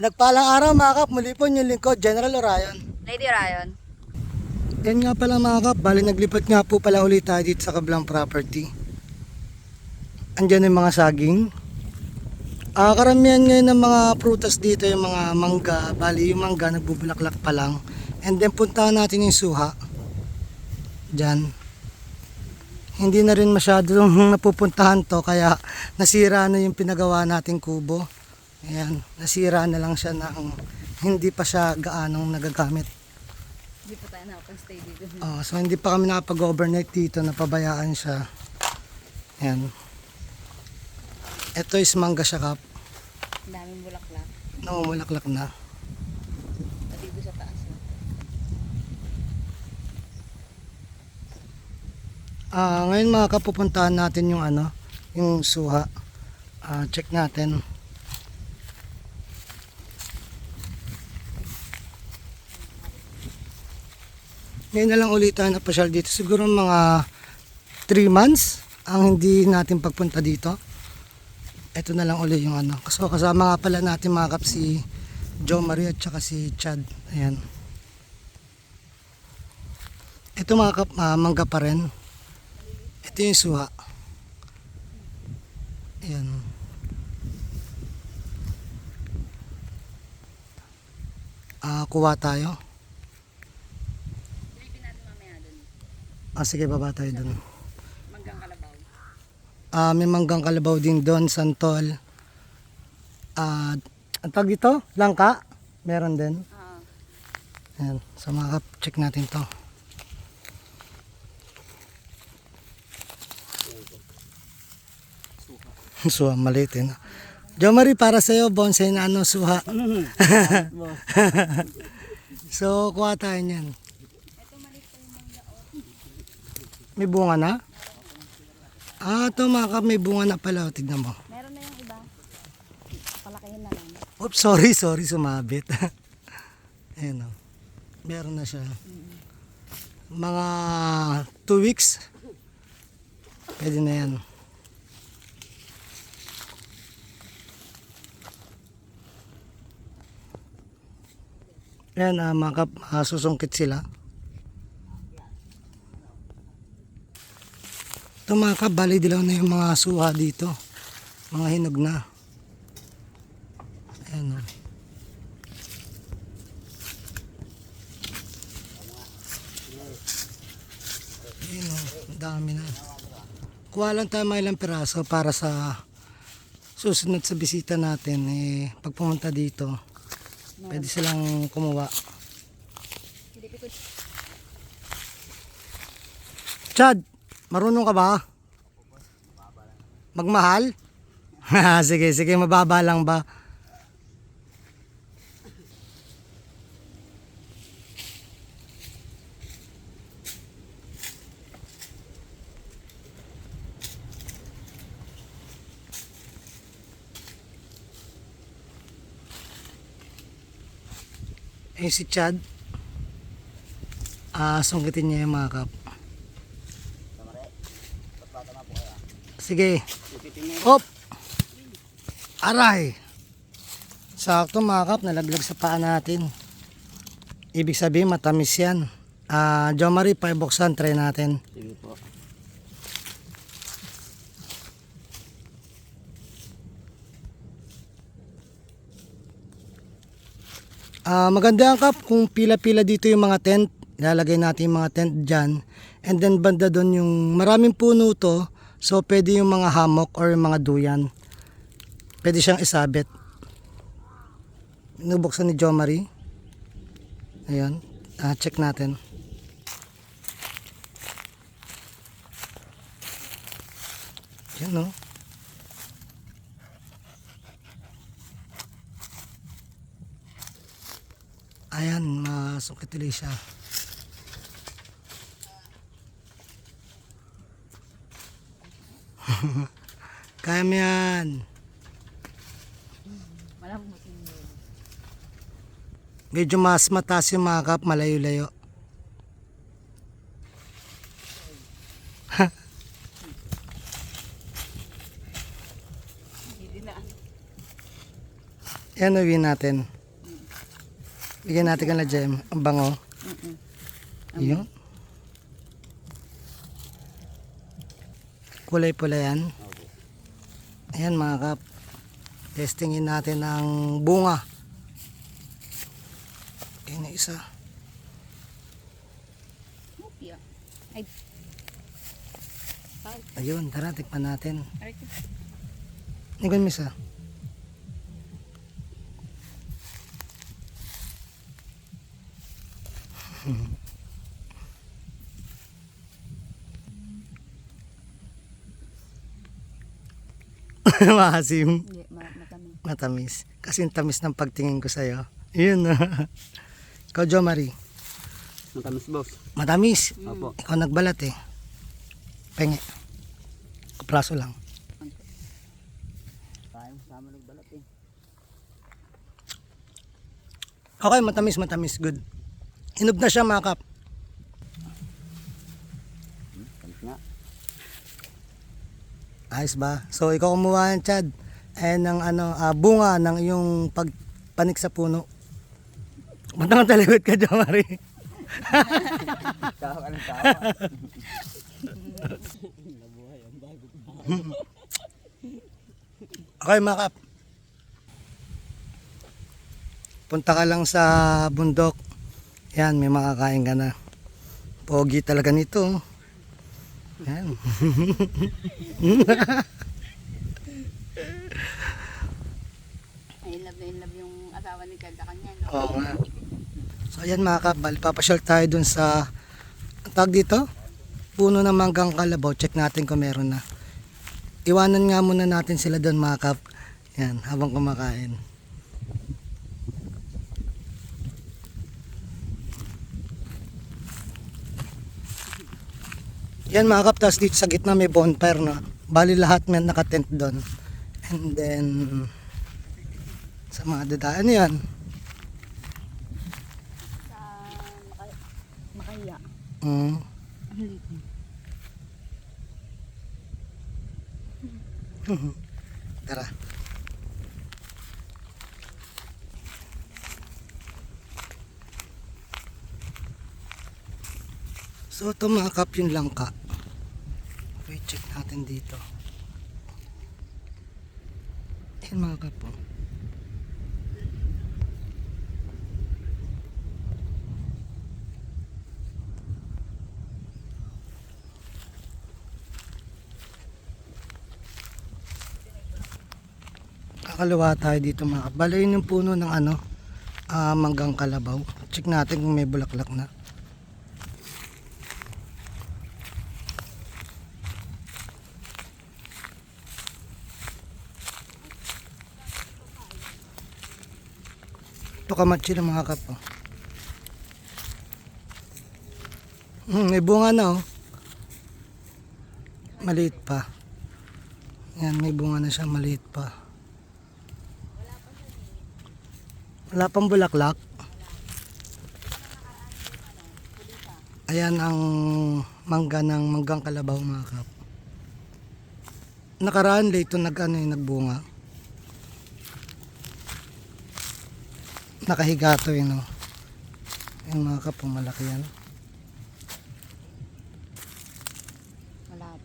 Nagpalang araw mga kap, muli po yung lingkod, General Orion. Lady Ryan. Yan nga pala mga kap, bali naglipat nga po pala ulit tayo dito sa Kablang Property. Andyan yung mga saging. Karamihan ngayon ng mga prutas dito, yung mga mangga, bali yung mangga nagbubulaklak pa lang. And then puntahan natin yung suha. Diyan. Hindi na rin masyadong napupuntahan to, kaya nasira na yung pinagawa nating kubo. Ayan, nasira na lang siya ng hindi pa siya gaanong nagagamit. Hindi pa tayo nakapag-stay dito. So hindi pa kami nakapag-overnight dito, napabayaan siya. Ayan. Ito is mangga siya kap. Ang daming bulaklak. Namumulaklak na. Pati doon sa taas. Ngayon mga kap, pupuntahan natin yung yung suha. Check natin. Ngayon na lang ulit tayo napasyal dito. Siguro mga 3 months ang hindi natin pagpunta dito. Ito na lang ulit yung So kasama nga pala natin mga kap si Jo Marie at saka si Chad. Ayan. Ito mga kap, mangga pa rin. Ito yung suha. Ayan. Kuha tayo. Sige, baba tayo dun. Manggang kalabaw. May manggang kalabaw din doon, santol. Ang tawag dito, langka. Meron din. Ayan. So mga kap, check natin to. Suha, maliit eh. No? Jo Marie, para sa'yo, bonsai na suha. So, kuha tayo niyan. May bunga na? Ito mga kap, may bunga na pala. Tignan mo. Meron na yung iba. Palakihin na lang. Oops, sorry, sumabit. Ayan o. Meron na siya. Mga 2 weeks. Pwede na yan. Ayan, mga kap, susungkit sila. Ito mga kap, bali dilaw na yung mga suha dito. Mga hinog na. Ayan o. Ayan o, dami na. Kuha lang tayo mga ilang piraso para sa susunod sa bisita natin. Pag pumunta dito, pwede silang kumuha. Chad, marunong ka ba? Magmahal? Sige, mababa lang ba? Si Chad, sungkitin niya yung mga kap. Sige. Hop. Aray. Sakto mga kap, nalaglag sa paa natin. Ibig sabihin matamis yan. Jo Marie, paibuksan, try natin. Sige po. Maganda ang kap kung pila-pila dito yung mga tent. Ilalagay natin yung mga tent dyan. And then banda doon yung maraming puno to. So pwede yung mga hammock or yung mga duyan. Pwede siyang isabit. Nubuksan ni Jo Marie. Ayan. Check natin. Yan o. Ayan, masukit ulit siya. Kaya mo yan. Medyo mas mataas yung mga kap, malayo-layo. Yan, uwi natin. Bigyan natin ka na Jem. Ang bango. Mm-mm. Yun. Kulay pula yan. Ayan mga kap. Testingin natin ang bunga. Ayan na isa. Mupia. Ay. Ay. Ayun, tara, tikpan natin. Aray ko. Nigon misa. Maasim. Hindi, matamis. Matamis. Kasi yung tamis ng pagtingin ko sa'yo. Yun. Ikaw, Jo Marie. Matamis boss. Matamis. Opo. Ikaw nagbalat eh. Penge. Kapraso lang. Tayo sama nagbalat eh. Okay, matamis, matamis. Good. Hinog na siya mga kap. Tamis nga. Ayos ba? So, ikaw kumuha yan, Chad. And ng bunga ng iyong pagpanik sa puno. Matang talikod ka, Jo Marie. Tawa ka ng tawa. Okay, mga kap. Punta ka lang sa bundok. Yan, may makakain ka na. Pogi talaga nito. Yan. In love yung asawa ni Chad sa kanya. No? Oo nga. So ayan mga kap, bali papasyal tayo dun sa ang tawag dito, puno ng manggang kalabaw. Check natin kung meron na. Iwanan nga muna natin sila dun mga kap. Yan, habang kumakain. Yan mga kap, tapos dito sa gitna may bonfire na. Bali lahat may nakatent doon. And then sa mga dadaan yan. Sa Makaya. Mm. Ang liit niya. Tara. So ito mga kap yung langka. Okay, check natin dito. Ayan mga kap oh. Kakalawa tayo dito mga kap. Bala yun yung puno ng manggang kalabaw. Check natin kung may bulaklak na. Ito kamatsi ng mga kap oh. May bunga na oh. Maliit pa. Yan, may bunga na siya, maliit pa. Wala pang bulaklak. Ayan ang mangga ng manggang kalabaw mga kap. Nakaraan late nagbunga. Nakahiga to yun oh. Yung mga kap, malaki yan. Malap.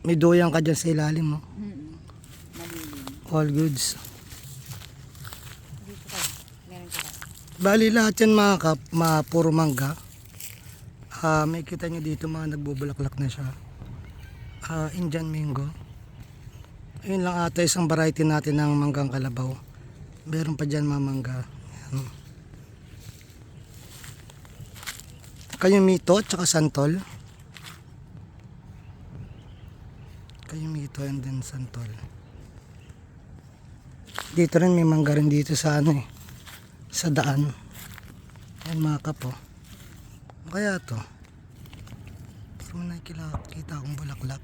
May doyang ka dyan sa ilalim oh. Malilim. All goods. Dito kayo. Meron ka. Bali lahat yan mga kap, puro mangga. May kita nyo dito mga nagbubulaklak na siya. Indian mango. Ayun lang ata isang variety natin ng manggang kalabaw. Meron pa dyan mga mangga. Ayan. Kayumito at saka santol. Kayumito and then santol. Dito rin may mangga rin dito sa sa daan. Ayan mga kapo. Ano kaya to? Pero may nakikita akong bulaklak.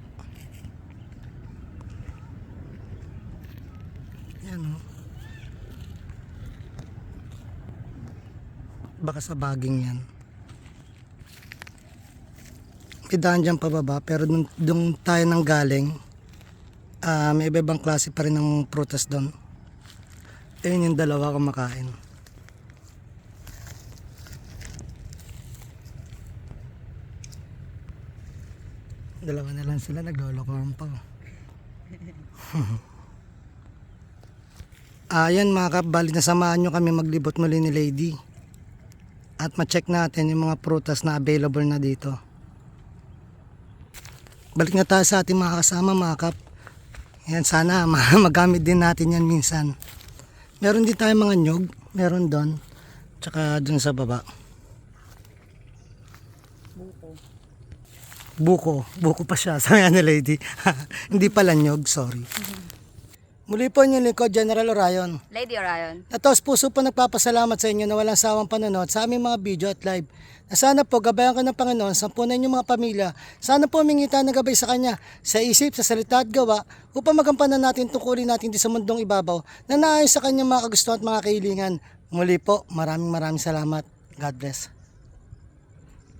Ayan o. Baka sa baging yan. May daan dyan pababa pero doon tayo nang galing. May iba-ibang klase pa rin ng prutas doon. Ayun yung dalawa kumakain. Dalawa na lang sila, naglolokohan pa. Ayan mga kap, bali na samahan nyo kami maglibot muli ni Lady. At ma-check natin yung mga prutas na available na dito. Balik na tayo sa ating mga kasama mga kap. Yan, sana magamit din natin yan minsan. Meron din tayo mga nyog, meron doon. Tsaka dun sa baba. Buko pa siya, sabi ni Lady. Hindi pala nyog, sorry. Muli po yung lingkod, General Orion. Lady Orion. Natos puso po nagpapasalamat sa inyo na walang sawang panonood sa aming mga video at live. Na sana po gabayan ko ng Panginoon, sampunan yung mga pamilya. Sana po mingita ng gabay sa Kanya, sa isip, sa salita at gawa, upang magampanan natin tungkulin natin di sa mundong ibabaw na naayon sa Kanyang mga kagustuhan at mga kahilingan. Muli po, maraming salamat. God bless.